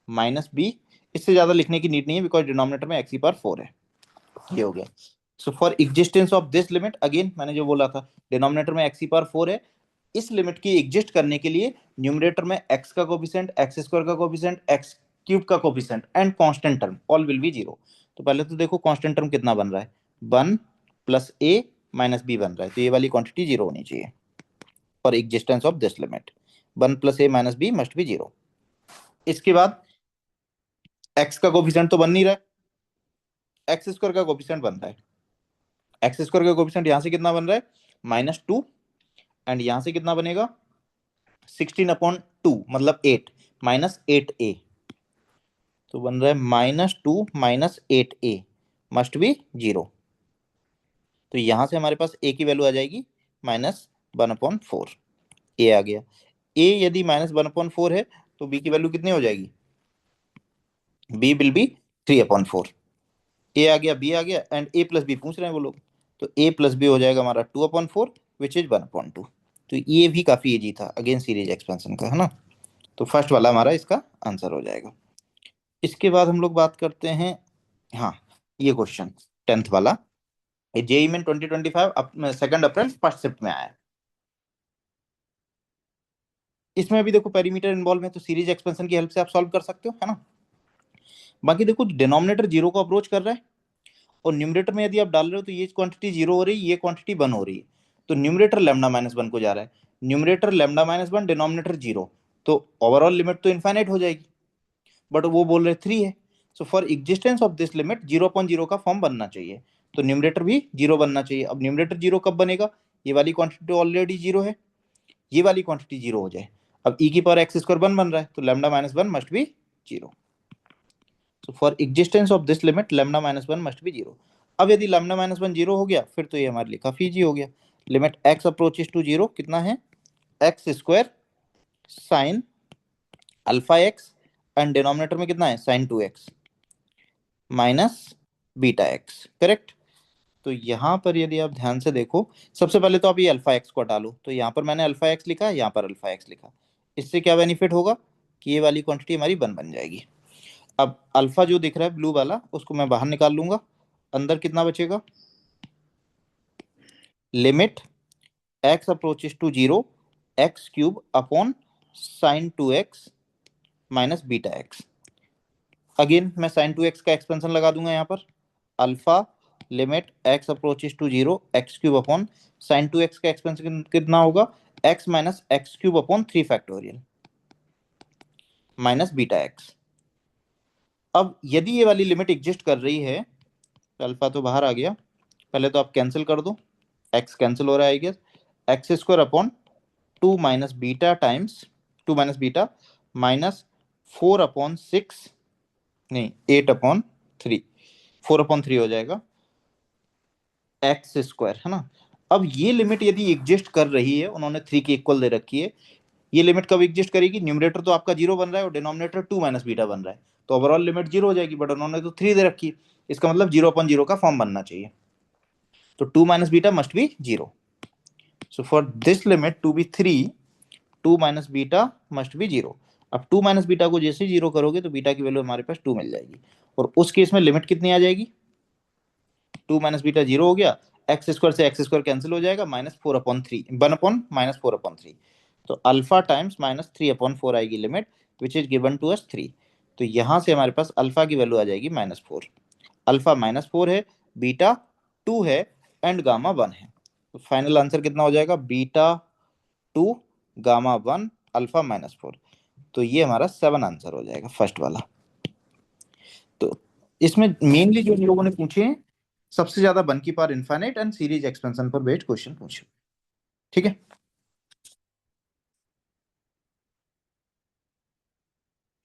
minus b, इससे ज्यादा लिखने की नीड नहीं है बिकॉज डिनोमिनेटर में x की पावर 4 है। ये हो गया। So for existence of this limit, again मैंने जो बोला था डिनोमिनेटर में x की पावर 4 है, इस लिमिट की एग्जिस्ट करने के लिए न्यूमरेटर में x का कोफिशिएंट, x स्क्वायर का कोफिशिएंट, x क्यूब का coefficient and constant term all will be 0। तो पहले तो देखो कांस्टेंट टर्म कितना बन रहा है, 1 प्लस a माइनस b बन रहा है, तो ये वाली क्वांटिटी 0 होनी चाहिए for existence of this limit, 1 plus a minus b must be 0। इसके बाद x का कोफिशिएंट तो बन नहीं रहा है, एक्स स्क्वायर का कोफिशिएंट बन रहा है, एक्स स्क्वायर का कोफिशिएंट यहां से कितना बन रहा है, -2, एंड यहां से कितना बनेगा 16/2 मतलब 8 माइनस 8a, तो बन रहा है -2 माइनस 8a मस्ट बी 0। तो यहां से हमारे पास a की वैल्यू आ जाएगी -1/4, a आ गया। a यदि -1/4 है तो b की वैल्यू कितनी हो जाएगी, b विल बी 3/4, a आ गया, b आ गया, एंड a प्लस b पूछ रहे हैं वो लोग, तो a प्लस b हो जाएगा हमारा 2/4 विच इज 1/2। तो ये भी काफी इजी था अगेन सीरीज एक्सपेंशन का, है ना। तो फर्स्ट वाला हमारा इसका आंसर हो जाएगा। इसके बाद हम लोग बात करते हैं, हाँ, ये क्वेश्चन 10th वाला, जेई में 2025 2 अप्रैल फर्स्ट शिफ्ट में आया है। इसमें भी देखो पेरीमीटर इन्वॉल्व है, तो सीरीज एक्सपेंशन की हेल्प से आप सॉल्व कर सकते हो, है ना। बाकी देखो डिनोमिनेटर 0 को अप्रोच कर रहा है और न्यूमरेटर में यदि आप डाल रहे हो तो ये क्वांटिटी 0 हो रही है, ये क्वांटिटी 1 हो रही है, तो न्यूमरेटर λ-1 को जा रहा है, न्यूमरेटर λ-1 डिनोमिनेटर 0, तो ओवरऑल लिमिट तो इनफाइनाइट हो जाएगी, बट वो बोल रहे 3 है। सो for existence of this limit 0/0 का फॉर्म बनना चाहिए, तो न्यूमरेटर भी 0 बनना चाहिए। अब न्यूमरेटर 0 कब बनेगा, ये वाली क्वांटिटी ऑलरेडी 0 है, ये वाली क्वांटिटी 0 हो जाए, अब e की पावर एक्स स्क्वायर 1 बन रहा है, तो λ-1 must be 0। So for existence of this limit λ-1 must be 0। अब यदि λ-1 0 हो गया फिर तो ये हमारे लिए काफी इजी हो गया। लिमिट x अप्रोचेस टू 0 कितना है, X square sine alpha X, and denominator में कितना है sine 2x minus beta X, correct. तो यहाँ पर यदि आप ध्यान से देखो, सबसे पहले तो आप ये अल्फा एक्स को हटा लो, तो यहाँ पर मैंने अल्फा एक्स लिखा, यहाँ पर अल्फा एक्स लिखा, इससे क्या बेनिफिट होगा कि ये वाली क्वांटिटी हमारी 1 बन जाएगी। अब अल्फा जो दिख रहा है ब्लू वाला उसको मैं बाहर निकाल लूंगा, अंदर कितना बचेगा, limit x approaches to 0 X cube upon sine 2x minus beta X. Again मैं साइन 2x का एक्सपेंशन लगा दूंगा यहाँ पर, alpha limit x approaches to 0 X cube upon sine 2x का एक्सपेंशन कितना होगा, x minus x cube upon 3 factorial, minus beta X. अब यदि ये वाली लिमिट एग्जिस्ट कर रही है, तो अल्फा तो बाहर आ गया, पहले तो आप कैंसिल कर दो, एक्स कैंसिल हो रहा है I guess, X square upon 2 minus beta times 2 minus beta minus 4/6, नहीं 8/3, 4/3 हो जाएगा एक्स स्क्वायर, है ना। अब ये लिमिट यदि एग्जिस्ट कर रही है, उन्होंने 3 की इक्वल दे रखी है, ये लिमिट कब एग्जिस्ट करेगी, न्यूमरेटर तो आपका 0 बन रहा है और डिनोमिनेटर 2 माइनस बीटा बन रहा है, तो ओवरऑल लिमिट 0 हो जाएगी, बट उन्होंने तो 3 दे रखी है, इसका मतलब 0/0 का फॉर्म बनना चाहिए, तो 2 minus beta must be 0। So for this limit to be 3, 2 minus beta must be 0। अब 2 माइनस बीटा को जैसे 0 करोगे तो बीटा की वैल्यू हमारे पास 2 मिल जाएगी, और उस केस में लिमिट कितनी आ जाएगी, 2 माइनस बीटा 0 हो गया, एक्स स्क्वायर से एक्स स्क्वायर कैंसिल हो जाएगा, -4/3, 1/-3, तो अल्फा टाइम्स -3/4 आएगी limit, which is given to us 3। तो यहां से हमारे पास अल्फा की वैल्यू आ जाएगी -4, अल्फा -4 है, बीटा 2 है, एंड गामा 1 है, तो फाइनल आंसर कितना हो जाएगा, बीटा 2 गामा 1 अल्फा -4। तो ये हमारा 7 आंसर हो जाएगा फर्स्ट वाला। तो इसमें मेनली जो लोगों ने पूछे हैं, सबसे ज्यादा वन की power infinite and series expansion पर बेस्ड क्वेश्चन पूछे, ठीक है।